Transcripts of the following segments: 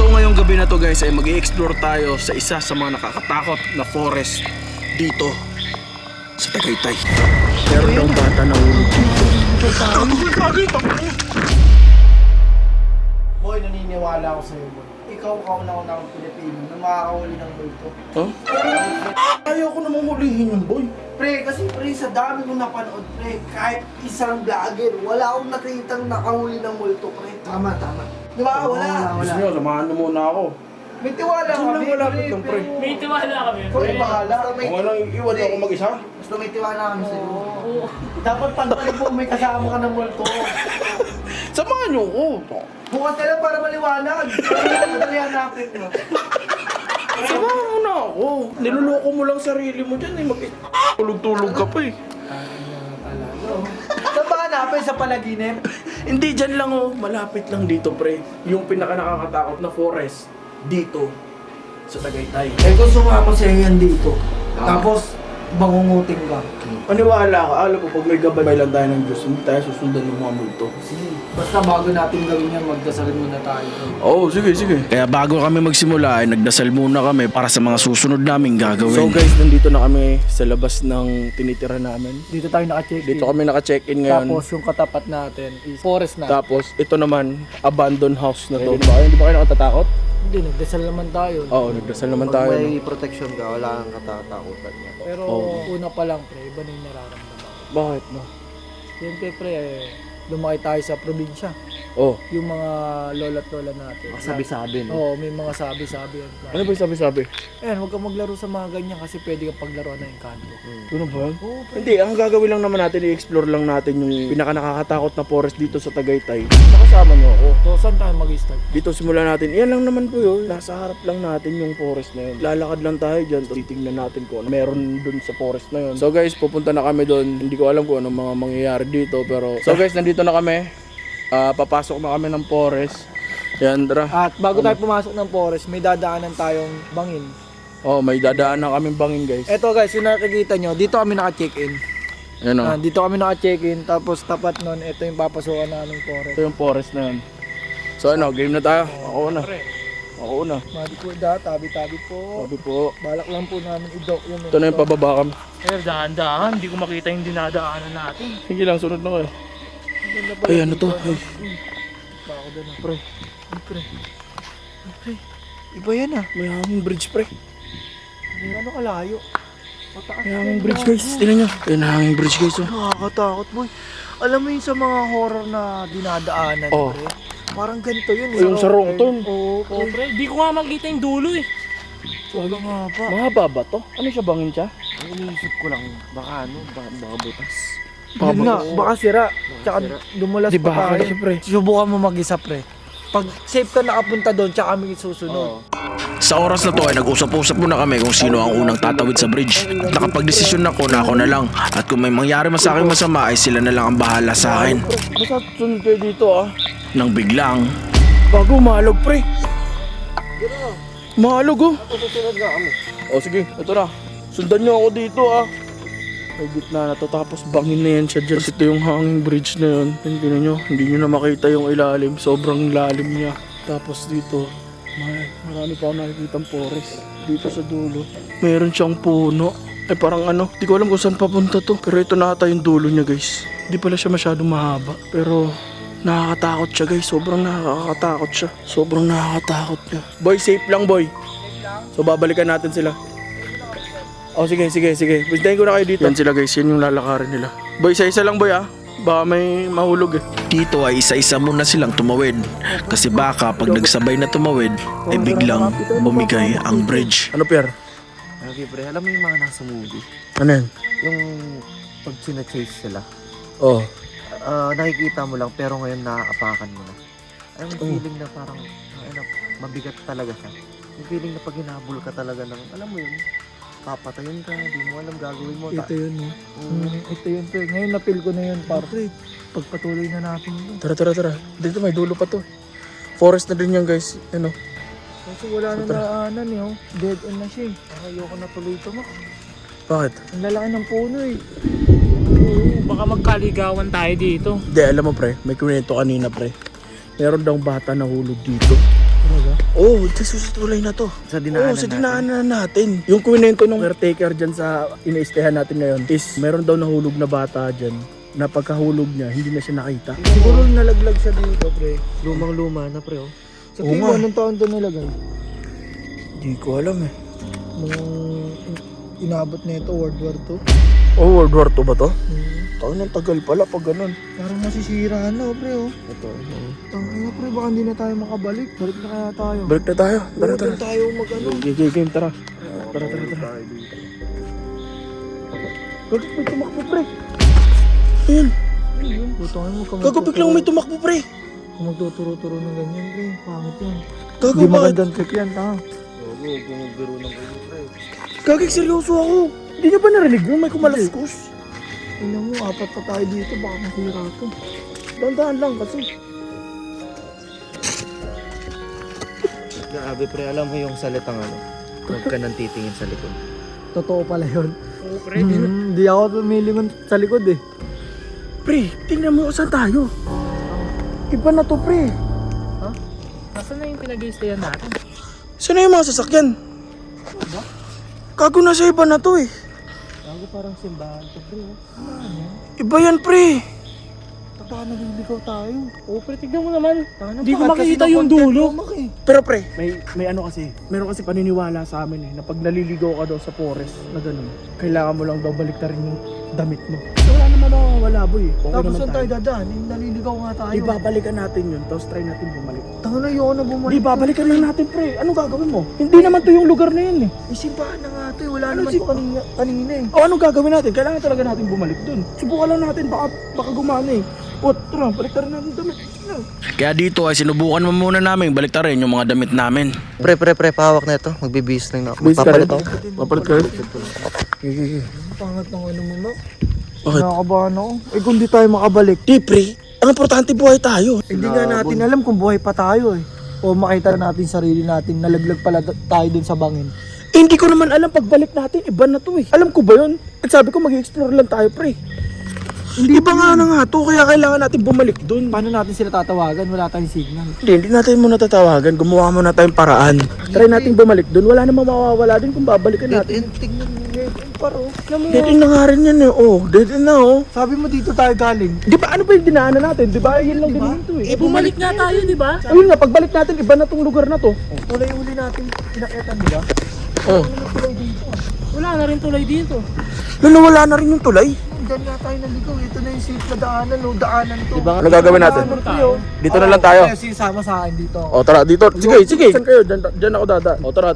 So ngayong gabi na to guys ay mag-i-explore tayo sa isa sa mga nakakatakot na forest dito sa Tagaytay. Meron daw bata na hulog dito. Boy, naniniwala ako sa'yo, boy. Ikaw kauna-una ng Pilipino na makakahuli ng multo. Huh? Ayaw ko namang hulihin yun, boy. Pre, kasi pre, sa dami kong napanood, pre, kahit isang vlogger, wala akong nakitang nakahuli ng multo, pre. Tama. Di ba? Wala. Gusto nyo, samahan nyo muna ako. May tiwala Diyan kami, lang malapit lang, pre. May tiwala kami. Pre, bahala. Kung ano, iwan ako mag-isa. Basta may tiwala kami sa'yo. Dapat pagpalik mo, may kasama ka ng multo. Samahan nyo ako. Bukas ka lang para maliwanag. Madali hanapin mo. Samahan mo na ako. Niloloko mo lang sarili mo dyan eh. Tulog-tulog ka pa eh. Saan ba hanapin? Sa panaginip? Hindi, dyan lang oh. Malapit lang dito, pre. Yung pinaka nakakatakot na forest dito sa Tagaytay. Eh kung sumama sa'yo yan dito, tapos bangunguting ka. Paniwala ka, alam ko pag may gabay lang tayo ng Diyos, hindi tayo susundan ng mga multo. Sige, basta bago natin gawin yan, magdasalin muna tayo. Oo, sige. Kaya bago kami magsimula ay nagdasal muna kami para sa mga susunod naming gagawin. So guys, nandito na kami sa labas ng tinitira namin. Dito tayo naka-check. Dito kami naka-check-in ngayon. Tapos yung katapat natin is forest na. Tapos ito naman, abandoned house na to. Hindi ba kayo nakatatakot? Hindi, nagdasal naman tayo. Oo, nagdasal naman tayo. Pag may protection ka, wala kang katatakutan niya. Pero Oo. una pa lang, pre, iba na yung nararamdaman. Bakit no? Siyempre, pre, lumaki tayo sa probinsya. Oh, Yung mga lola't lola natin. Sabi-sabi, no? Oo, may mga sabi-sabi yan. ano ba yung sabi-sabi? Ayan, huwag kang maglaro sa mga ganyan kasi pwede kang paglaruan ng engkanto. Ano ba? Oo, pre. Hindi, ang gagawin lang naman natin, i-explore lang natin yung pinaka nakakatakot na forest dito sa Tagaytay. Nakasama nyo ako. So, saan tayo mag-start? Dito simulan natin. Yan lang naman po yun. Nasa harap lang natin yung forest na yun. Lalakad lang tayo dyan. Titignan natin kung ano meron dun sa forest na yun. So guys, pupunta na kami dun. Hindi ko alam kung anong mga mangyayari dito. Pero so guys, nandito na kami. Papasok na kami ng forest. Yan, tara. At bago tayo pumasok ng forest, may dadaanan tayong bangin. Oh, may dadaan na kaming bangin guys. Eto guys, yung nakikita nyo, dito kami naka-check-in. Yan o. Dito kami naka-check-in, tapos tapat nun, ito yung papasukan naming forest. Ito yung forest na yun. So ano, game na tayo. Ako na. Ako na. Madi po da, tabi-tabi po. Sabi po. Balak lang po namin i-dock yun. Ito na yung pababa kami. Eh, dahan-dahan. Hindi ko makita yung dinadaanan natin. Sige lang, sunod na kayo. Ay, ano to? Ay. Bako doon na, pre. Ay, pre. Ay, pre. Iba yan ah. May hanging bridge pre. Ano kalayo? Mataas May hanging bridge guys. Tingnan nyo. Ayun, hanging bridge guys oh. Nakakatakot boy. Alam mo yun sa mga horror na dinadaanan, Oh. pre? Parang ganito yun. Yung sa Rongton. Oo, Oh, pre. pre, di ko nga makita yung dulo eh. Wala nga pa. Mahaba ba to? Ano siya, bangin siya? Ang iniisip ko lang, baka baka butas. Yun nga, baka sira. Tsaka dumulas Di pa ba? tayo. Pre. Subukan mo mag-isa, pre. Pag safe ka nakapunta doon, tsaka kami susunod. Sa oras na to ay nag-usap-usap muna kami kung sino ang unang tatawid sa bridge. At nakapag-desisyon ako na ako na lang. At kung may mangyari man sa akin masama ay sila na lang ang bahala sa akin. Basta sunod kayo dito ah. Nang biglang bago mahalog pre. Mahalog oh. Susunod nga kami. O sige, ito na. Sundan nyo ako dito ah. May gitna na to, tapos bangin na yan siya dyan. Ito yung hanging bridge na yun. Tingnan nyo, hindi nyo na makita yung ilalim. Sobrang lalim niya. Tapos dito, marami pa ako nakikitang forest. Dito sa dulo, meron siyang puno. Eh parang ano, di ko alam kung saan papunta to. Pero ito na ata yung dulo niya guys. Di pala siya masyadong mahaba. Pero nakakatakot siya guys. Sobrang nakakatakot siya. Sobrang nakakatakot niya. Boy, safe lang boy. So babalikan natin sila. Oh sige. Bisdahin ko na kayo dito. Yan sila guys, yan yung lalakarin nila. Boy, isa-isa lang boy ah. Baka may mahulog eh. Dito ay isa-isa muna silang tumawid. Kasi baka pag nagsabay na tumawid, ay biglang bumigay ang bridge. Ano Pierre? Okay, pre, alam mo yung mga nasa movie? Ano yan? Yung pag sina-chase sila, Oh. nakikita mo lang pero ngayon naaapakan mo na. Alam mo yung feeling na parang, mabigat talaga siya. Yung feeling na pag hinabol ka talaga ng, alam mo yun, papatayin ka, di mo alam gagawin mo. Ito yun, no? Ito yun, pre. Ngayon na-feel ko na yun, par. Pagpatuloy na natin yun. Tara. Dito may dulo pa to. Forest na din yan guys. Ano? Kasi wala na naanan eh, oh. Dead end na siya eh. Ayoko na tuloy ito, ma. Bakit? Ang lalaki ng puno eh. Oo, baka magkaligawan tayo dito. Hindi, alam mo pre, may kwento kanina pre. Meron daw bata na hulog dito. Talaga? Oo, Dito sa tulay na to. Sa dinaanan Oo, sa dinaanan natin. Yung kwento ng caretaker dyan sa ina-stayhan natin ngayon is meron daw nahulog na bata dyan. Na pagkahulog niya, hindi na siya nakita. Siguro nalaglag siya dito, pre. Lumang-luma na pre oh. Sa Oo tingin mo, nga. anong taon to nilagay? Hindi ko alam eh. Nung inabot na ito, World War II. Oh, World War II ba to? Taon ng tagal pala pag ganun. Parang nasisira na, pre, oh. Ito. Tangina, pre, baka hindi na tayo makabalik. Balik na kaya tayo. Balik na tayo. Tara, tara. Balik tayo mag-ano. Game, tara. Tara. Gagawin may tumakbo, pre. Ayun. Putangin mo, Gago, biglang may tumakbo, pre. Kung magtuturo-turo ng ganyan, pre, pangit yan. Gago, Hindi bakit? magandang trip yan, tanga. Oo, bumubiro ng kayo pre. Gagig, seryoso ako. Hindi niyo ba narinig yung may kumalaskus? Tingnan mo, apat pa tayo dito, baka masira to. Dandahan lang kasi. Grabe pre, alam mo yung salitang ano? Huwag ka nang titingin sa likod. Totoo pala yun. Oo, pre. Hindi ako tumilingon sa likod eh. Pre, tingnan mo saan tayo. Iba na to, pre. Nasaan na yung pinag-i-stayan natin? Saan na yung mga sasakyan? Gago na sa iba na to eh. Gago parang simbahan to, pre. Iba yan, pre. Baka naliligaw tayo. Oo, pre. Tignan mo naman. Tangina, Di ko bakit kasi makikita yung na-content dulo. mo, Mak, eh? Pero pre, may ano kasi, meron kasi paniniwala sa amin eh, na pag naliligaw ka daw sa forest na ganun, kailangan mo lang daw baliktarin yung damit mo. So, wala naman mawawala, boy. Okay Tapos naman saan tayo tayo. dadaan? Naliligaw nga tayo. Ibabalikan natin yun, tapos try natin bumalik. Tangina, ayoko na bumalik. Di babalikan lang natin, pre. Anong gagawin mo? Hindi naman to yung lugar na yun eh. May simbahan na nga to eh. Wala Ano naman si- to kanina eh. O anong gagawin natin? Kailangan talaga natin bumalik dun. Subukan lang natin, baka gumana eh. O, tara, baliktarin natin yung damit. Kaya dito ay sinubukan mo muna namin baliktarin yung mga damit namin. Pre, pahawak na ito. Magbibihis lang na. Busy ka Magpapalit rin? ako. Papalit ka rin? Ang pangat ng ano mo, Mak. Bakit? Nakakabahan ako. Eh kung di tayo makabalik, Di, pre. Ang importante buhay tayo. hindi nga natin alam kung buhay pa tayo eh. O makita natin sarili natin, nalaglag pala tayo dun sa bangin. Eh, hindi ko naman alam pagbalik natin, iba na to eh. Alam ko ba yun? At sabi ko mag-explore lang tayo, pre. Iba nga na nga to, kaya kailangan natin bumalik dun. Paano natin sila tatawagan? Wala tayong signal. Hindi natin muna tatawagan, gumawa muna tayong paraan. Try natin bumalik dun, wala namang mawawala din kung babalikan natin. Tignan mo, dead end paro. Dead end na nga rin yan eh, oh. Dead end na oh. Sabi mo dito tayo galing. Di ba ano ba yung dinaanan natin? Di ba yun lang din ito eh. Bumalik nga tayo, di ba? Ayun nga, pagbalik natin, iba na tong lugar na to. Uli natin, pinakita nila. Oh. Wala na rin tulay dito. Nawala na rin yung tulay. Diyan nga tayo naligaw. Ito na yung safe na daanan, no? Daanan to. Ano gagawin natin? Dito na lang tayo. Kaya sinasama sa akin dito. O tara, dito. Sige. Saan kayo? Diyan ako dada. O tara.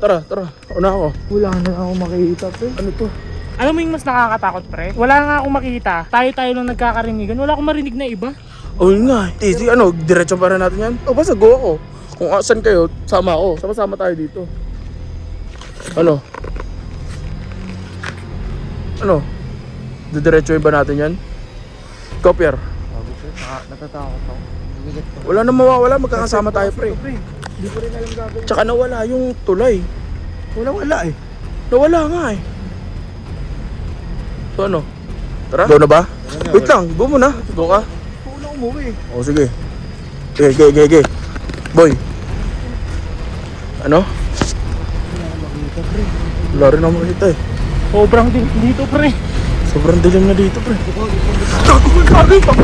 Una ako. Wala na ako makikita, pre. Ano to? Alam mo yung mas nakakatakot, pre? Wala nga akong makita. Tayo lang nagkakarinigan. Wala akong marinig na iba. O yun nga. Easy, diretso para natin yan. O basta go ako. Kung saan kayo, sama ako. Sama-sama tayo dito. Ano? Didiretsoin ba natin yan? Ikaw, Pierre. Natatakot ako. Bigat ko. Wala na mawawala, magkakasama tayo, pre. Hindi ko rin alam gagawin. Tsaka nawala yung tulay. Wala eh. Nawala nga eh. So ano? Tara? Go na ba? Wait lang, go muna. Go ka? Huwag na umuwi. O sige. Okay. Boy. Ano? Wala rin ako makita eh. Sobrang dito, pre. Sobrang dilim na dito, pre. Gago.